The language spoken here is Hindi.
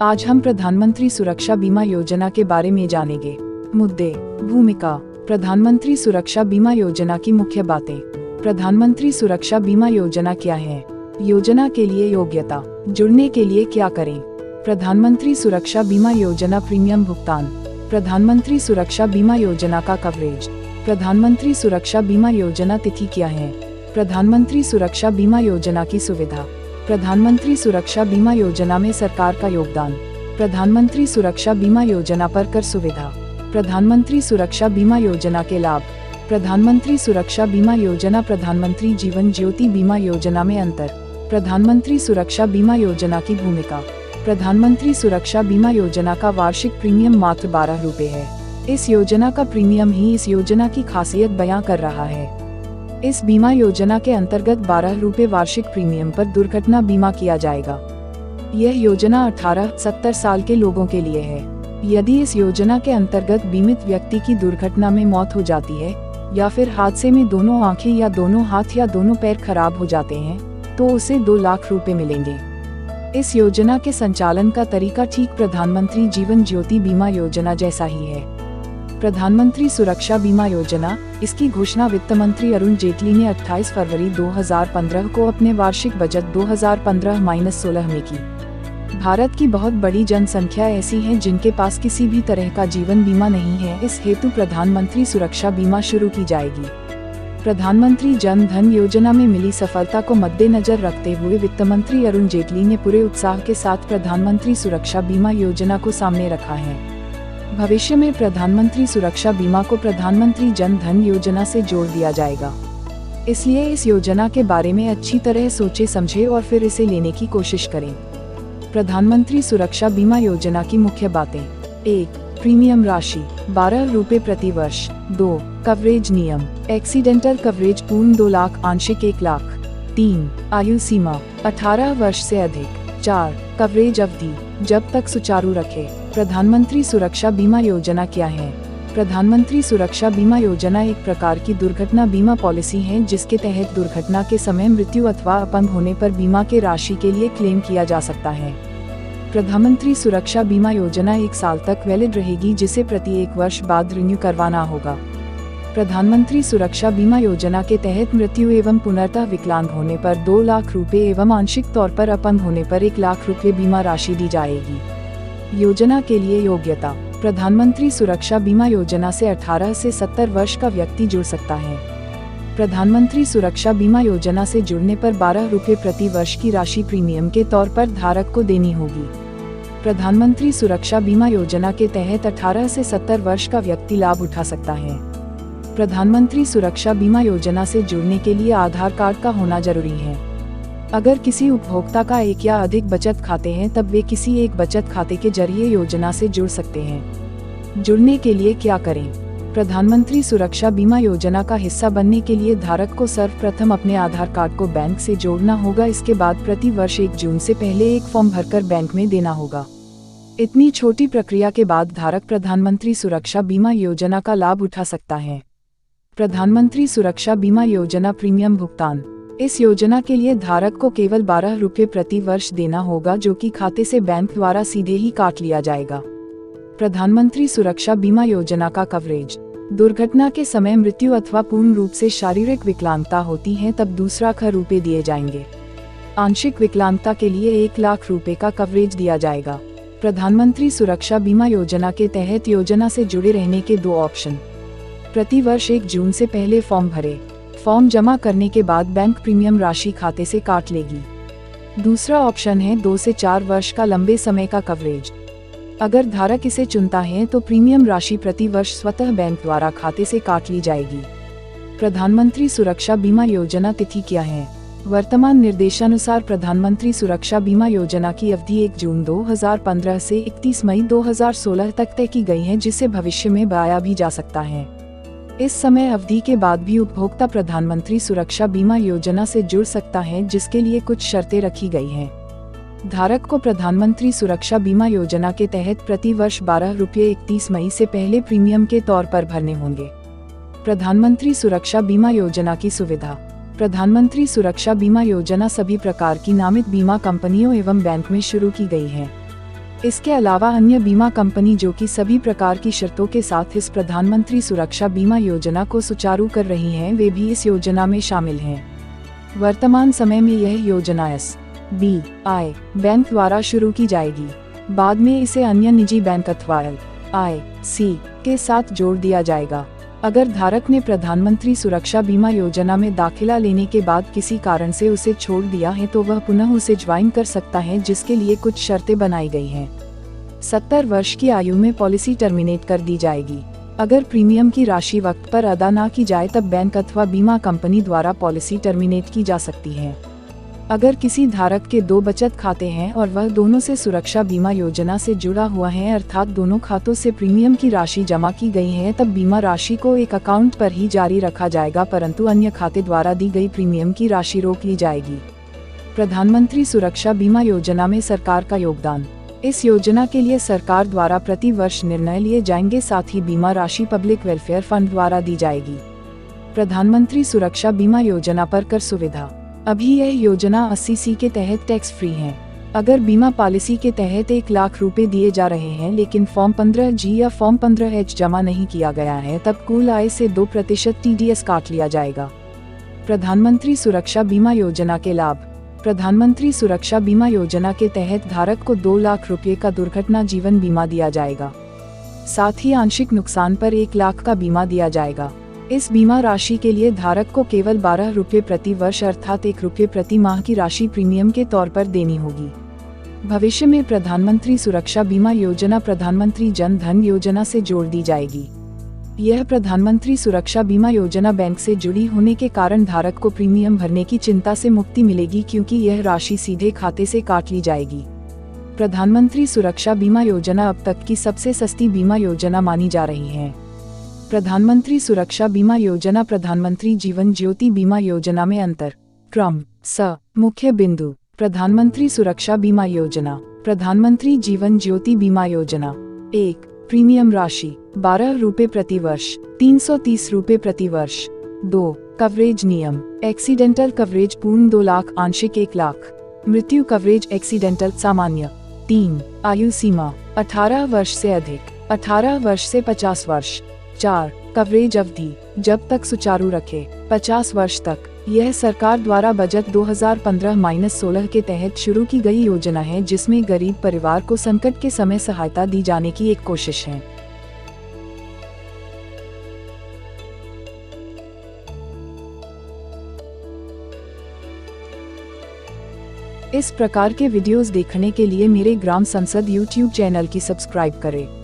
आज हम प्रधानमंत्री सुरक्षा बीमा योजना के बारे में जानेंगे। मुद्दे, भूमिका, प्रधानमंत्री सुरक्षा बीमा योजना की मुख्य बातें। प्रधानमंत्री सुरक्षा बीमा योजना क्या है? योजना के लिए योग्यता, जुड़ने के लिए क्या करें? प्रधानमंत्री सुरक्षा बीमा योजना प्रीमियम भुगतान, प्रधानमंत्री सुरक्षा बीमा योजना का कवरेज, प्रधानमंत्री सुरक्षा बीमा योजना तिथि क्या है? प्रधानमंत्री सुरक्षा बीमा योजना की सुविधा, प्रधानमंत्री सुरक्षा बीमा योजना में सरकार का योगदान, प्रधानमंत्री सुरक्षा बीमा योजना पर कर सुविधा, प्रधानमंत्री सुरक्षा बीमा योजना के लाभ, प्रधानमंत्री सुरक्षा बीमा योजना प्रधानमंत्री जीवन ज्योति बीमा योजना में अंतर, प्रधानमंत्री सुरक्षा बीमा योजना की भूमिका। प्रधानमंत्री सुरक्षा बीमा योजना का वार्षिक प्रीमियम मात्र 12 रुपये है। इस योजना का प्रीमियम ही इस योजना की खासियत बयां कर रहा है। इस बीमा योजना के अंतर्गत 12 रुपये वार्षिक प्रीमियम पर दुर्घटना बीमा किया जाएगा। यह योजना 18-70 साल के लोगों के लिए है। यदि इस योजना के अंतर्गत बीमित व्यक्ति की दुर्घटना में मौत हो जाती है या फिर हादसे में दोनों आंखें या दोनों हाथ या दोनों पैर खराब हो जाते हैं तो उसे 2 लाख रुपए मिलेंगे। इस योजना के संचालन का तरीका ठीक प्रधानमंत्री जीवन ज्योति बीमा योजना जैसा ही है। प्रधानमंत्री सुरक्षा बीमा योजना, इसकी घोषणा वित्त मंत्री अरुण जेटली ने 28 फरवरी 2015 को अपने वार्षिक बजट 2015-16 में की। भारत की बहुत बड़ी जनसंख्या ऐसी है जिनके पास किसी भी तरह का जीवन बीमा नहीं है। इस हेतु प्रधानमंत्री सुरक्षा बीमा शुरू की जाएगी। प्रधानमंत्री जन धन योजना में मिली सफलता को मद्देनजर रखते हुए वित्त मंत्री अरुण जेटली ने पूरे उत्साह के साथ प्रधानमंत्री सुरक्षा बीमा योजना को सामने रखा है। भविष्य में प्रधानमंत्री सुरक्षा बीमा को प्रधानमंत्री जन धन योजना से जोड़ दिया जाएगा। इसलिए इस योजना के बारे में अच्छी तरह सोचे समझे और फिर इसे लेने की कोशिश करें। प्रधानमंत्री सुरक्षा बीमा योजना की मुख्य बातें। 1. प्रीमियम राशि 12 रुपये प्रति वर्ष। 2. कवरेज नियम, एक्सीडेंटल कवरेज पूर्ण 2 लाख, आंशिक 1 लाख। 3. आयु सीमा 18 वर्ष से अधिक। 4. कवरेज अवधि, जब तक सुचारू रखे। प्रधानमंत्री सुरक्षा बीमा योजना क्या है? प्रधानमंत्री सुरक्षा बीमा योजना एक प्रकार की दुर्घटना बीमा पॉलिसी है जिसके तहत दुर्घटना के समय मृत्यु अथवा अपंग होने पर बीमा के राशि के लिए क्लेम किया जा सकता है। प्रधानमंत्री सुरक्षा बीमा योजना 1 साल तक वैलिड रहेगी, जिसे प्रति 1 वर्ष बाद रिन्यू करवाना होगा। प्रधानमंत्री सुरक्षा बीमा योजना के तहत मृत्यु एवं पुनर्तः विकलांग होने पर 2 लाख रुपए एवं आंशिक तौर पर अपंग होने पर 1 लाख रुपए बीमा राशि दी जाएगी। योजना के लिए योग्यता, प्रधानमंत्री सुरक्षा बीमा योजना से 18 से 70 वर्ष का व्यक्ति जुड़ सकता है। प्रधानमंत्री सुरक्षा बीमा योजना से जुड़ने पर 12 रुपये प्रति वर्ष की राशि प्रीमियम के तौर पर धारक को देनी होगी। प्रधानमंत्री सुरक्षा बीमा योजना के तहत 18 से 70 वर्ष का व्यक्ति लाभ उठा सकता है। प्रधानमंत्री सुरक्षा बीमा योजना से जुड़ने के लिए आधार कार्ड का होना जरूरी है। अगर किसी उपभोक्ता का 1 या अधिक बचत खाते हैं तब वे किसी एक बचत खाते के जरिए योजना से जुड़ सकते हैं। जुड़ने के लिए क्या करें? प्रधानमंत्री सुरक्षा बीमा योजना का हिस्सा बनने के लिए धारक को सर्वप्रथम अपने आधार कार्ड को बैंक से जोड़ना होगा। इसके बाद प्रति वर्ष 1 जून से पहले एक फॉर्म भरकर बैंक में देना होगा। इतनी छोटी प्रक्रिया के बाद धारक प्रधानमंत्री सुरक्षा बीमा योजना का लाभ उठा सकता है। प्रधानमंत्री सुरक्षा बीमा योजना प्रीमियम भुगतान, इस योजना के लिए धारक को केवल 12 रुपये प्रति वर्ष देना होगा, जो कि खाते से बैंक द्वारा सीधे ही काट लिया जाएगा। प्रधानमंत्री सुरक्षा बीमा योजना का कवरेज, दुर्घटना के समय मृत्यु अथवा पूर्ण रूप से शारीरिक विकलांगता होती है तब 2 लाख रुपए दिए जाएंगे। आंशिक विकलांगता के लिए 1 लाख रुपए का कवरेज दिया जाएगा। प्रधानमंत्री सुरक्षा बीमा योजना के तहत योजना से जुड़े रहने के 2 ऑप्शन। प्रति वर्ष 1 जून से पहले फॉर्म भरे। फॉर्म जमा करने के बाद बैंक प्रीमियम राशि खाते से काट लेगी। दूसरा ऑप्शन है 2 से 4 वर्ष का लंबे समय का कवरेज। अगर धारक इसे चुनता है तो प्रीमियम राशि प्रति वर्ष स्वतः बैंक द्वारा खाते से काट ली जाएगी। प्रधानमंत्री सुरक्षा बीमा योजना तिथि क्या है? वर्तमान निर्देशानुसार प्रधानमंत्री सुरक्षा बीमा योजना की अवधि 1 जून 2015 से 31 मई 2016 तक तय की गई है, जिसे भविष्य में बढ़ाया भी जा सकता है। इस समय अवधि के बाद भी उपभोक्ता प्रधानमंत्री सुरक्षा बीमा योजना से जुड़ सकता है, जिसके लिए कुछ शर्तें रखी गई हैं। धारक को प्रधानमंत्री सुरक्षा बीमा योजना के तहत प्रति वर्ष 12 रुपये 31 मई से पहले प्रीमियम के तौर पर भरने होंगे। प्रधानमंत्री सुरक्षा बीमा योजना की सुविधा, प्रधानमंत्री सुरक्षा बीमा योजना सभी प्रकार की नामित बीमा कंपनियों एवं बैंक में शुरू की गई है। इसके अलावा अन्य बीमा कंपनी जो कि सभी प्रकार की शर्तों के साथ इस प्रधानमंत्री सुरक्षा बीमा योजना को सुचारू कर रही हैं, वे भी इस योजना में शामिल हैं। वर्तमान समय में यह योजना SBI बैंक द्वारा शुरू की जाएगी। बाद में इसे अन्य निजी बैंक अथवा LIC के साथ जोड़ दिया जाएगा। अगर धारक ने प्रधानमंत्री सुरक्षा बीमा योजना में दाखिला लेने के बाद किसी कारण से उसे छोड़ दिया है तो वह पुनः उसे ज्वाइन कर सकता है, जिसके लिए कुछ शर्तें बनाई गई हैं। 70 वर्ष की आयु में पॉलिसी टर्मिनेट कर दी जाएगी। अगर प्रीमियम की राशि वक्त पर अदा ना की जाए तब बैंक अथवा बीमा कंपनी द्वारा पॉलिसी टर्मिनेट की जा सकती है। अगर किसी धारक के 2 बचत खाते हैं और वह दोनों से सुरक्षा बीमा योजना से जुड़ा हुआ है, अर्थात दोनों खातों से प्रीमियम की राशि जमा की गई है, तब बीमा राशि को एक अकाउंट पर ही जारी रखा जाएगा, परंतु अन्य खाते द्वारा दी गई प्रीमियम की राशि रोक ली जाएगी। प्रधानमंत्री सुरक्षा बीमा योजना में सरकार का योगदान। इस योजना के लिए सरकार द्वारा प्रति वर्ष निर्णय लिए जाएंगे, साथ ही बीमा राशि पब्लिक वेलफेयर फंड द्वारा दी जाएगी। प्रधानमंत्री सुरक्षा बीमा योजना पर कर सुविधा। अभी यह योजना 80C के तहत टैक्स फ्री है। अगर बीमा पॉलिसी के तहत 1 लाख रुपए दिए जा रहे हैं लेकिन फॉर्म 15G या फॉर्म 15H जमा नहीं किया गया है, तब कुल आय से 2% TDS काट लिया जाएगा। प्रधानमंत्री सुरक्षा बीमा योजना के लाभ। प्रधानमंत्री सुरक्षा बीमा योजना के तहत धारक को 2 लाख रुपए का दुर्घटना जीवन बीमा दिया जाएगा। साथ ही आंशिक नुकसान पर 1 लाख का बीमा दिया जाएगा। इस बीमा राशि के लिए धारक को केवल 12 रुपये प्रति वर्ष अर्थात 1 रुपये प्रति माह की राशि प्रीमियम के तौर पर देनी होगी। भविष्य में प्रधानमंत्री सुरक्षा बीमा योजना प्रधानमंत्री जन धन योजना से जोड़ दी जाएगी। यह प्रधानमंत्री सुरक्षा बीमा योजना बैंक से जुड़ी होने के कारण धारक को प्रीमियम भरने की चिंता से मुक्ति मिलेगी, क्योंकि यह राशि सीधे खाते से काट ली जाएगी। प्रधानमंत्री सुरक्षा बीमा योजना अब तक की सबसे सस्ती बीमा योजना मानी जा रही है। प्रधानमंत्री सुरक्षा बीमा योजना प्रधानमंत्री जीवन ज्योति बीमा योजना में अंतर। क्रम मुख्य बिंदु। प्रधानमंत्री सुरक्षा बीमा योजना। प्रधानमंत्री जीवन ज्योति बीमा योजना। 1. प्रीमियम राशि 12 रुपये प्रति वर्ष, 330 रुपये प्रति वर्ष। 2. कवरेज नियम। एक्सीडेंटल कवरेज पूर्ण 2 लाख, आंशिक 1 लाख। मृत्यु कवरेज एक्सीडेंटल सामान्य। 3. आयु सीमा 18 वर्ष से अधिक, 18 वर्ष से 50 वर्ष। 4. कवरेज अवधि जब तक सुचारू रखे 50 वर्ष तक। यह सरकार द्वारा बजट 2015-16 के तहत शुरू की गई योजना है, जिसमें गरीब परिवार को संकट के समय सहायता दी जाने की एक कोशिश है। इस प्रकार के वीडियोस देखने के लिए मेरे ग्राम संसद YouTube चैनल की सब्सक्राइब करें।